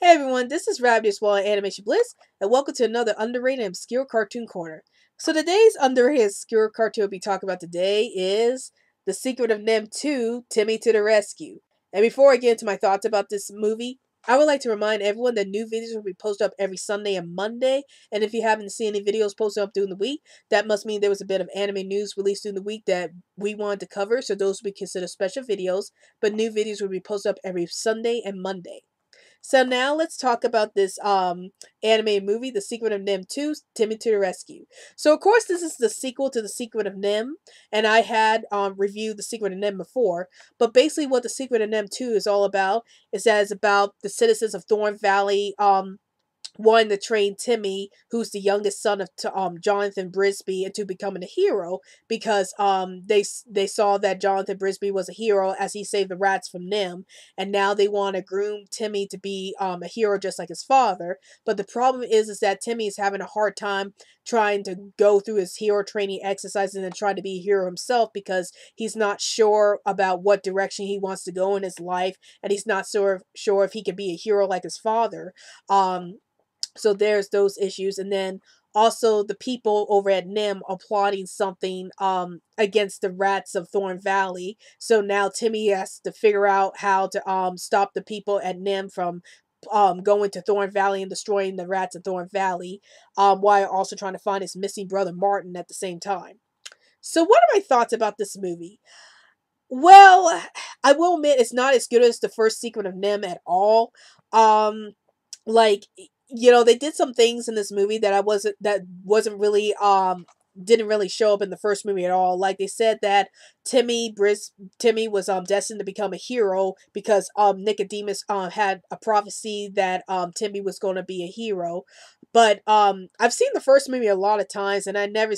Hey everyone, this is Rabbit Swallow Animation Bliss, and welcome to another underrated and obscure cartoon corner. So today's underrated obscure cartoon we'll be talking about today is The Secret of Nim 2, Timmy to the Rescue. And before I get into my thoughts about this movie, I would like to remind everyone that new videos will be posted up every Sunday and Monday, and if you haven't seen any videos posted up during the week, that must mean there was a bit of anime news released during the week that we wanted to cover, so those will be considered special videos, but new videos will be posted up every Sunday and Monday. So now let's talk about this animated movie, The Secret of Nim 2, Timmy to the Rescue. So of course this is the sequel to The Secret of Nim, and I had reviewed The Secret of Nim before, but basically what The Secret of Nim 2 is all about is that it's about the citizens of Thorn Valley wanting to train Timmy, who's the youngest son of Jonathan Brisby, into becoming a hero because they saw that Jonathan Brisby was a hero as he saved the rats from Nim, and now they want to groom Timmy to be a hero just like his father. But the problem is that Timmy is having a hard time trying to go through his hero training exercises and trying to be a hero himself because he's not sure about what direction he wants to go in his life, and he's not sure if he can be a hero like his father. So there's those issues, and then also the people over at Nim are plotting something against the rats of Thorn Valley. So now Timmy has to figure out how to stop the people at Nim from going to Thorn Valley and destroying the rats of Thorn Valley, while also trying to find his missing brother Martin at the same time. So what are my thoughts about this movie? Well, I will admit it's not as good as the first Secret of Nim at all. Um, like they did some things in this movie that wasn't really didn't really show up in the first movie at all. Like they said that Timmy was destined to become a hero because Nicodemus had a prophecy that Timmy was going to be a hero. But I've seen the first movie a lot of times, and I never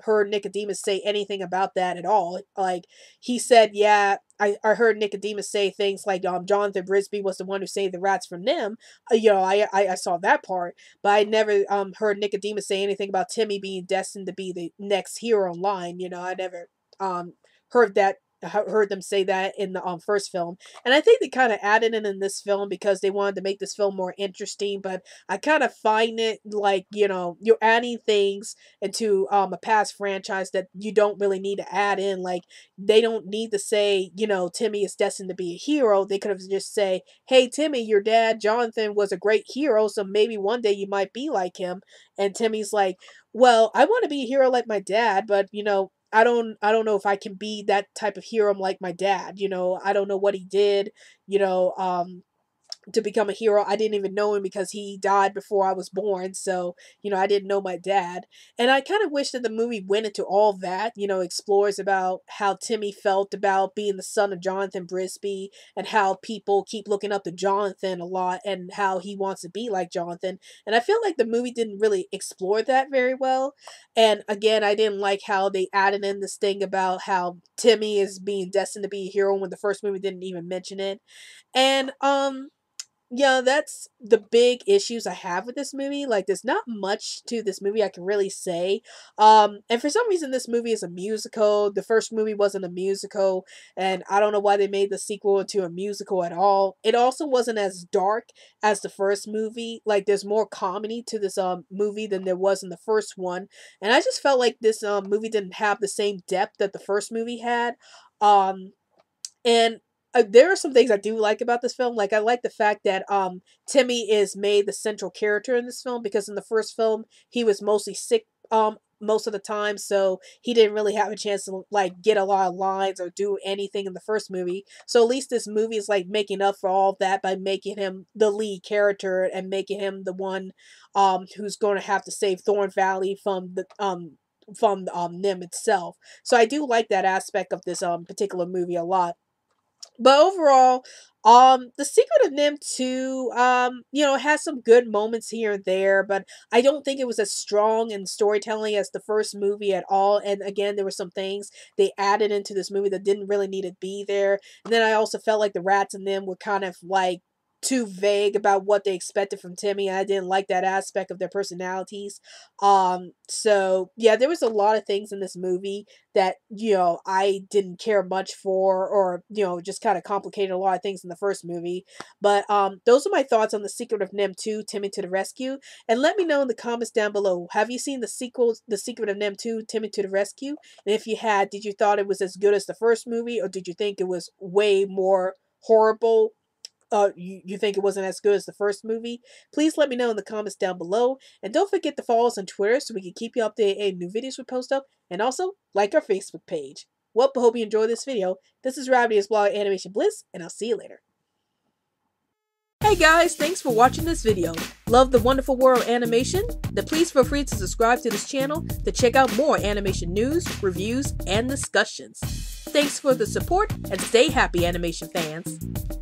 heard Nicodemus say anything about that at all. Like he said, yeah, I heard Nicodemus say things like Jonathan Brisby was the one who saved the rats from Nim. I saw that part, but I never heard Nicodemus say anything about Timmy being destined to be the next hero in line. I never um heard that heard them say that in the first film, and I think they kind of added it in this film because they wanted to make this film more interesting. But I kind of find it like you're adding things into a past franchise that you don't really need to add in. Like they don't need to say Timmy is destined to be a hero. They could have just say, hey Timmy, your dad Jonathan was a great hero, so maybe one day you might be like him. And Timmy's like, well, I want to be a hero like my dad, but I don't know if I can be that type of hero like my dad. I don't know what he did, you know, to become a hero. I didn't even know him because he died before I was born. So, I didn't know my dad. And I kind of wish that the movie went into all that, explores about how Timmy felt about being the son of Jonathan Brisby and how people keep looking up to Jonathan a lot and how he wants to be like Jonathan. And I feel like the movie didn't really explore that very well. And again, I didn't like how they added in this thing about how Timmy is being destined to be a hero when the first movie didn't even mention it. And yeah, that's the big issues I have with this movie. Like, there's not much to this movie I can really say. And for some reason, this movie is a musical. The first movie wasn't a musical, and I don't know why they made the sequel into a musical at all. It also wasn't as dark as the first movie. Like, there's more comedy to this movie than there was in the first one, and I just felt like this movie didn't have the same depth that the first movie had. Um, and there are some things I do like about this film. Like I like the fact that Timmy is made the central character in this film because in the first film he was mostly sick most of the time, so he didn't really have a chance to like get a lot of lines or do anything in the first movie. So at least this movie is like making up for all of that by making him the lead character and making him the one who's going to have to save Thorn Valley from Nim itself. So I do like that aspect of this particular movie a lot. But overall, The Secret of Nim 2, has some good moments here and there, but I don't think it was as strong in storytelling as the first movie at all. And again, there were some things they added into this movie that didn't really need to be there. And then I also felt like the rats and them were kind of like too vague about what they expected from Timmy. I didn't like that aspect of their personalities. So yeah, there was a lot of things in this movie that, you know, I didn't care much for, or, you know, just kind of complicated a lot of things in the first movie. But those are my thoughts on The Secret of N.I.M.H 2, Timmy to the Rescue. And let me know in the comments down below, have you seen the sequel, The Secret of N.I.M.H 2, Timmy to the Rescue? And if you had, did you thought it was as good as the first movie, or did you think it was way more horrible? You think it wasn't as good as the first movie? Please let me know in the comments down below. And don't forget to follow us on Twitter so we can keep you updated on new videos we post up. And also, like our Facebook page. Well, I hope you enjoyed this video. This is Ravity's blog Animation Bliss, and I'll see you later. Hey guys, thanks for watching this video. Love the wonderful world of animation? Then please feel free to subscribe to this channel to check out more animation news, reviews, and discussions. Thanks for the support, and stay happy, animation fans!